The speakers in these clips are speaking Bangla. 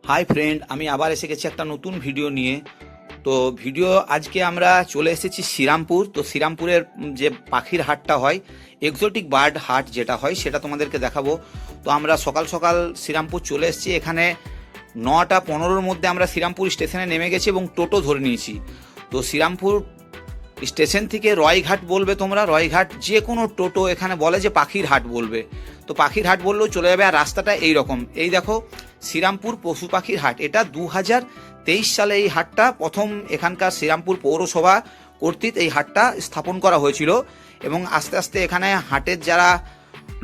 হাই ফ্রেন্ড, আমি আবার এসে গেছি একটা নতুন ভিডিও নিয়ে। তো ভিডিও আজকে আমরা চলে এসেছি শ্রীরামপুর। তো শ্রীরামপুরের যে পাখির হাটটা হয়, এক্সোটিক বার্ড হাট যেটা হয়, সেটা তোমাদেরকে দেখাবো। তো আমরা সকাল সকাল শ্রীরামপুর চলে এসেছি। এখানে 9:15-র মধ্যে আমরা শ্রীরামপুর স্টেশনে নেমে গেছি এবং টোটো ধরে নিয়েছি। তো শ্রীরামপুর স্টেশন থেকে রয়ঘাট বলবে, তোমরা রয়ঘাট যে কোনো টোটো এখানে বলে যে পাখির হাট বলবে, তো পাখির হাট বললেও চলে যাবে। আর রাস্তাটা এই রকম, এই দেখো শ্রীরামপুর পশু পাখির হাট। এটা 2023 সালে এই হাটটা প্রথম এখানকার শ্রীরামপুর পৌরসভা কর্তৃক এই হাটটা স্থাপন করা হয়েছিল। এবং আস্তে আস্তে এখানে হাটের যারা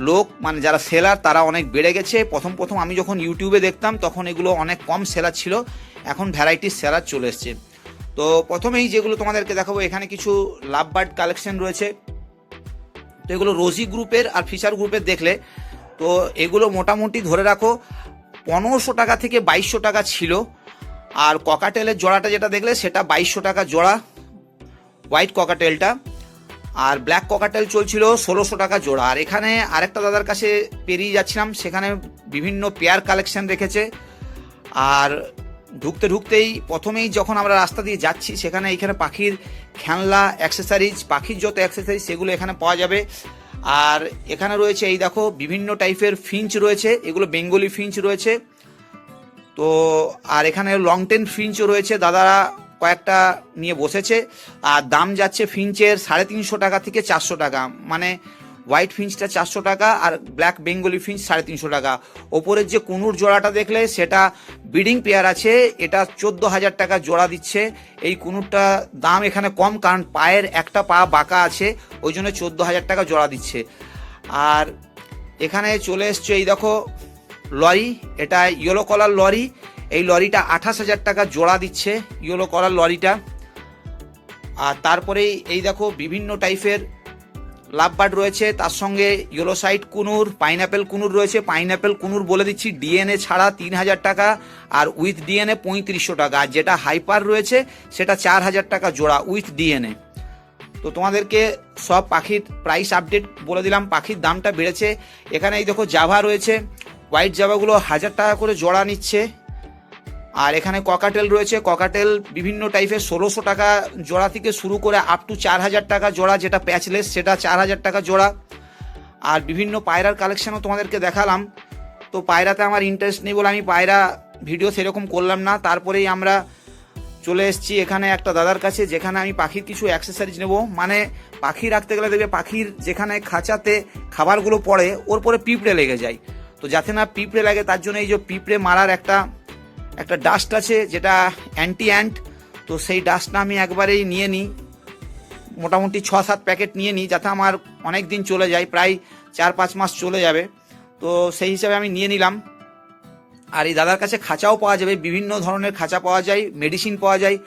লোক, মানে যারা সেলার, তারা অনেক বেড়ে গেছে। প্রথম আমি যখন ইউটিউবে দেখতাম তখন এগুলো অনেক কম সেলার ছিল, এখন ভ্যারাইটির সেলার চলে এসছে। তো প্রথমেই যেগুলো তোমাদেরকে দেখাবো, এখানে কিছু লাভ বার্ড কালেকশন রয়েছে। তো এগুলো রোজি গ্রুপের আর ফিশার গ্রুপের দেখলে, তো এগুলো মোটামুটি ধরে রাখো 1500 টাকা থেকে 2200 টাকা ছিল। আর ককাটেলের জোড়াটা যেটা দেখলে সেটা 2200 টাকা জোড়া, হোয়াইট ককাটেলটা। আর ব্ল্যাক ককাটেল চলছিল 1600 টাকা জোড়া। আর এখানে আরেকটা দাদার কাছে পেরিয়ে যাচ্ছিলাম, সেখানে বিভিন্ন পেয়ার কালেকশন রেখেছে। আর ঢুকতেই প্রথমেই যখন আমরা রাস্তা দিয়ে যাচ্ছি, সেখানে এইখানে পাখির খেলনা অ্যাক্সেসারিজ, পাখির যত অ্যাক্সেসারিজ সেগুলো এখানে পাওয়া যাবে। আর এখানে রয়েছে এই দেখো বিভিন্ন টাইপের ফিঞ্চ রয়েছে, এগুলো বেঙ্গলি ফিঞ্চ রয়েছে। তো আর এখানে লং টেন ফিঞ্চও রয়েছে, দাদারা কয়েকটা নিয়ে বসেছে। আর দাম যাচ্ছে ফিঞ্চের 350 টাকা থেকে 400 টাকা, মানে হোয়াইট ফিঞ্চটা 400 টাকা আর ব্ল্যাক বেঙ্গলি ফিঞ্চ 350 টাকা। ওপরের যে কুনুর জোড়াটা দেখলে সেটা ব্রিডিং পেয়ার আছে, এটা 14,000 টাকা জোড়া দিচ্ছে। এই কুনুরটা দাম এখানে কম, কারণ পায়ের একটা পা বাঁকা আছে, ওই জন্য 14,000 টাকা জোড়া দিচ্ছে। আর এখানে চলে এসছে এই দেখো লরি, এটা ইয়েলো কলার লরি। এই লরিটা 28,000 টাকা জোড়া দিচ্ছে, ইয়েলো কলার লরিটা। আর তারপরেই এই দেখো বিভিন্ন টাইপের লাভ বার্ড রয়েছে, তার সঙ্গে ইয়েলো সাইড কুনুর, পাইনাপেল কুনুর রয়েছে। পাইনাপেল কুনুর বলে দিচ্ছি ডিএনএ ছাড়া 3,000 টাকা, আর উইথ ডিএনএ 3500 টাকা। আর যেটা হাইপার রয়েছে সেটা 4,000 টাকা জোড়া উইথ ডিএনএ। তো তোমাদেরকে সব পাখির প্রাইস আপডেট বলে দিলাম, পাখির দামটা বেড়েছে। এখানে এই দেখো জাভা রয়েছে, হোয়াইট জাভাগুলো 1000 টাকা করে জোড়া নিচ্ছে। আর এখানে ককাটেল রয়েছে, ককাটেল বিভিন্ন টাইপের 1600 টাকা জোড়া থেকে শুরু করে আপ টু 4,000 টাকা জোড়া, যেটা প্যাচলেস সেটা 4,000 টাকা জোড়া। আর বিভিন্ন পায়রার কালেকশনও তোমাদেরকে দেখালাম। তো পায়রাতে আমার ইন্টারেস্ট নেই বলে আমি পায়রা ভিডিও সেরকম করলাম না। তারপরেই আমরা চলে এসেছি এখানে একটা দাদার কাছে, যেখানে আমি পাখির কিছু অ্যাক্সেসারিজ নেব। মানে পাখি রাখতে গেলে দেখবে পাখির যেখানে খাঁচাতে খাবারগুলো পড়ে ওর পরে পিঁপড়ে লেগে যায়। তো যাতে না পিঁপড়ে লাগে তার জন্য এই যে পিঁপড়ে মারার একটা ডাস্ট আছে, যেটা অ্যান্টি অ্যান্ট। তো সেই ডাস্টটা আমি একবারেই নিয়ে নিই, মোটামুটি 6-7 প্যাকেট নিয়ে নিই, যাতে আমার অনেক দিন চলে যায়, প্রায় 4-5 মাস চলে যাবে। তো সেই হিসাবে আমি নিয়ে নিলাম। আর এই দাদার কাছে খাঁচাও পাওয়া যাবে, বিভিন্ন ধরনের খাঁচা পাওয়া যায়, মেডিসিন পাওয়া যায়।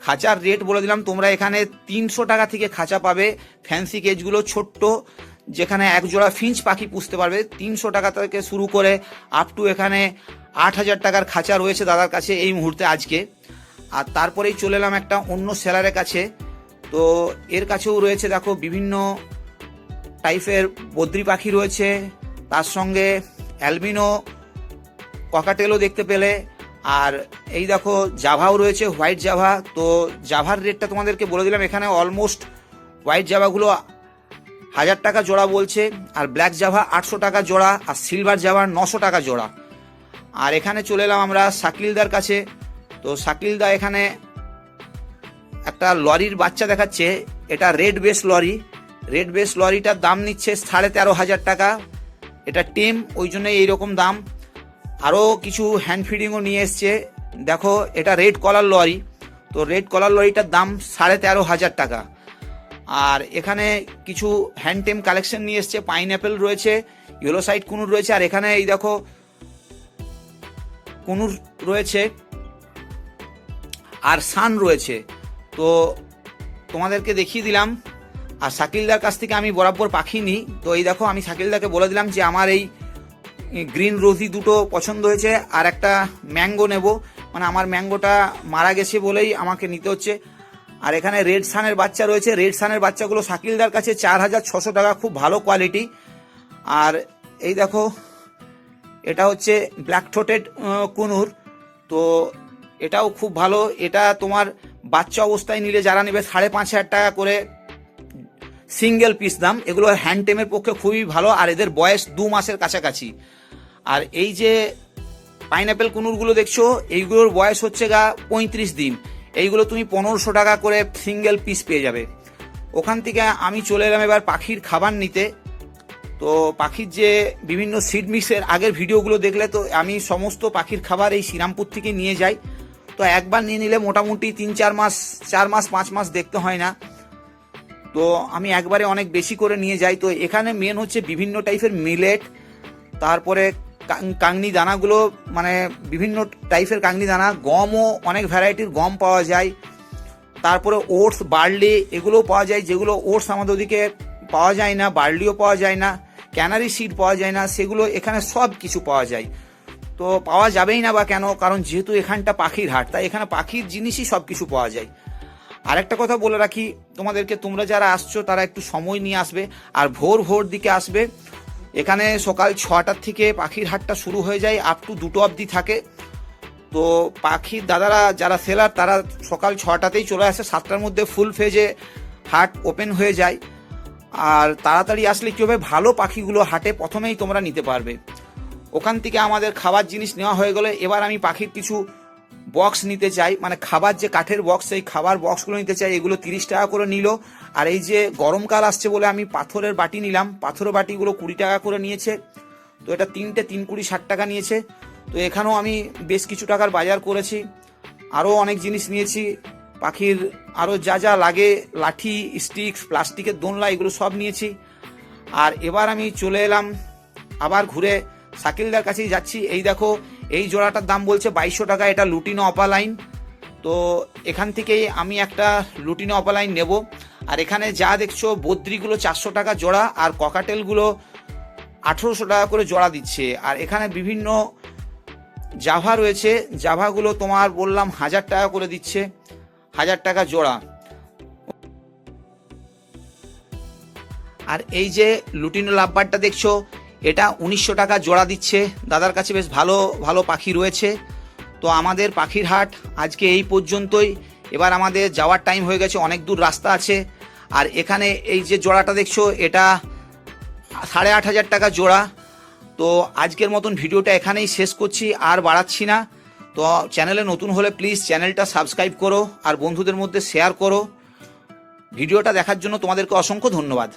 খাঁচার রেট বলে দিলাম, তোমরা এখানে 300 টাকা থেকে খাঁচা পাবে। ফ্যান্সি কেজগুলো ছোট্ট, যেখানে এক জোড়া ফিঞ্চ পাখি পুষতে পারবে, 300 টাকা থেকে শুরু করে আপ টু এখানে 8,000 টাকার খাঁচা রয়েছে দাদার কাছে এই মুহূর্তে আজকে। আর তারপরেই চলে এলাম একটা অন্য সেলারের কাছে। তো এর কাছেও রয়েছে দেখো বিভিন্ন টাইপের বদ্রি পাখি রয়েছে, তার সঙ্গে অ্যালবিনো ককাটেলও দেখতে পেলে। আর এই দেখো জাভাও রয়েছে, হোয়াইট জাভা। তো জাভার রেটটা তোমাদেরকে বলে দিলাম, এখানে অলমোস্ট হোয়াইট জাভাগুলো 1000 টাকা জোড়া বলছে, আর ব্ল্যাক জাভা 800 টাকা জোড়া, আর সিলভার জাভা 900 টাকা জোড়া। আর এখানে চলে এলাম আমরা শাকিলদার কাছে। তো শাকিলদা এখানে একটা লরির বাচ্চা দেখাচ্ছে, এটা red base lorry. Red base লরিটার দাম নিচ্ছে 13,500 টাকা, এটা টেম, ওই জন্য এইরকম দাম। আরও কিছু হ্যান্ড ফিডিংও নিয়ে এসছে, দেখো এটা রেড কলার লরি। তো রেড কলার লরিটার দাম 13,500 টাকা। আর এখানে কিছু হ্যান্ড টেম কালেকশন নিয়ে এসছে, পাইনঅ্যাপেল রয়েছে, ইয়েলো সাইড কুনুর রয়েছে। আর এখানে এই দেখো কুনুর রয়েছে আর সান রয়েছে। তো তোমাদেরকে দেখিয়ে দিলাম। আর শাকিলদার কাছ থেকে আমি বরাবর পাখি নিই। তো এই দেখো আমি শাকিলদাকে বলে দিলাম যে আমার এই গ্রিন রোজি দুটো পছন্দ হয়েছে, আর একটা ম্যাঙ্গো নেব, মানে আমার ম্যাঙ্গোটা মারা গেছে বলেই আমাকে নিতে হচ্ছে। আর এখানে রেড সানের বাচ্চা রয়েছে, রেড সানের বাচ্চাগুলো শাকিলদার কাছে 4,600 টাকা, খুব ভালো কোয়ালিটি। আর এই দেখো এটা হচ্ছে ব্ল্যাক থ্রোটেড কুনুর। তো এটাও খুব ভালো। এটা তোমার বাচ্চা অবস্থায় নিলে যারা নেবে 5,500 টাকা করে সিঙ্গেল পিস দাম। এগুলো হ্যান্ড টেমের পক্ষে খুবই ভালো, আর এদের বয়স 2 মাসের কাছাকাছি। আর এই যে পাইনাপেল কুনুরগুলো দেখছো, এইগুলোর বয়স হচ্ছে 35 দিন। এইগুলো তুমি 1500 টাকা করে সিঙ্গেল পিস পেয়ে যাবে। ওখান থেকে আমি চলে এলাম এবার পাখির খাবার নিতে। তো পাখির যে বিভিন্ন সিড মিক্সের আগের ভিডিওগুলো দেখলে তো আমি সমস্ত পাখির খাবার এই শ্রীরামপুর থেকে নিয়ে যাই। তো একবার নিয়ে নিলে মোটামুটি 3-4 মাস, 4 মাস 5 মাস দেখতে হয় না। তো আমি একবারে অনেক বেশি করে নিয়ে যাই। তো এখানে মেন হচ্ছে বিভিন্ন টাইপের মিলেট, তারপরে কাংনি দানাগুলো, মানে বিভিন্ন টাইপের কাংনি দানা, গমও অনেক ভ্যারাইটির গম পাওয়া যায়। তারপরে ওটস, বার্লি এগুলোও পাওয়া যায়, যেগুলো ওটস আমাদের ওদিকে পাওয়া যায় না, বার্লিও পাওয়া যায় না, ক্যানারি সিড পাওয়া যায় না, সেগুলো এখানে সব কিছু পাওয়া যায়। তো পাওয়া যাবেই না বা কেন, কারণ যেহেতু এখানটা পাখির হাট, তাই এখানে পাখির জিনিসই সব কিছু পাওয়া যায়। আরেকটা কথা বলে রাখি তোমাদেরকে, তোমরা যারা আসছো তারা একটু সময় নিয়ে আসবে, আর ভোর ভোর দিকে আসবে। এখানে সকাল 6টার থেকে পাখির হাটটা শুরু হয়ে যায়, আপ টু 2টো অবধি থাকে। তো পাখির দাদারা যারা সেলার তারা সকাল 6টাতেই চলে আসে, 7টার মধ্যে ফুল ফেজে হাট ওপেন হয়ে যায়। আর তাড়াতাড়ি আসলে কী হবে, ভালো পাখিগুলো হাটে প্রথমেই তোমরা নিতে পারবে। ওখান থেকে আমাদের খাবার জিনিস নেওয়া হয়ে গেলে এবার আমি পাখির কিছু বক্স নিতে চাই, মানে খাবার যে কাঠের বক্স, সেই খাবার বক্সগুলো নিতে চাই। এগুলো 30 টাকা করে নিল। আর এই যে গরমকাল আসছে বলে আমি পাথরের বাটি নিলাম, পাথরের বাটিগুলো 20 টাকা করে নিয়েছে। তো এটা 3টে 3 20 60 টাকা নিয়েছে। তো এখানেও আমি বেশ কিছু টাকার বাজার করেছি। আরও অনেক জিনিস নিয়েছি পাখির, আরও যা যা লাগে, লাঠি, স্টিক্স, প্লাস্টিকের দোলনা, এগুলো সব নিয়েছি। আর এবার আমি চলে এলাম আবার ঘুরে শাকিলদার কাছেই যাচ্ছি। এই দেখো, এই জোড়াটার দাম বলছে 2200 টাকা। এটা লুটিনো অপালাইন। তো এখান থেকেই আমি একটা লুটিনো অপালাইন নেব। আর এখানে যা দেখছো বদ্রিগুলো 400 টাকা জোড়া, আর ককাটেলগুলো 1800 টাকা করে জোড়া দিচ্ছে। আর এখানে বিভিন্ন জাভা রয়েছে, জাভাগুলো তোমার বললাম 1000 টাকা করে দিচ্ছে, 1000 টাকা জোড়া। আর এই যে লুটিনো লাভবারটা দেখছো, এটা 1900 টাকা জোড়া দিচ্ছে। দাদার কাছে বেশ ভালো ভালো পাখি রয়েছে। তো আমাদের পাখির হাট আজকে এই পর্যন্তই। এবার আমাদের যাওয়ার টাইম হয়ে গেছে, অনেক দূর রাস্তা আছে। আর এখানে এই যে জোড়াটা দেখছো, এটা 8500 টাকা জোড়া। তো আজকের মতন ভিডিওটা এখানেই শেষ করছি, আর বাড়াচ্ছি না। তো চ্যানেলে নতুন হলে প্লিজ চ্যানেলটা সাবস্ক্রাইব করো, আর বন্ধুদের মধ্যে শেয়ার করো। ভিডিওটা দেখার জন্য তোমাদেরকে অসংখ্য ধন্যবাদ।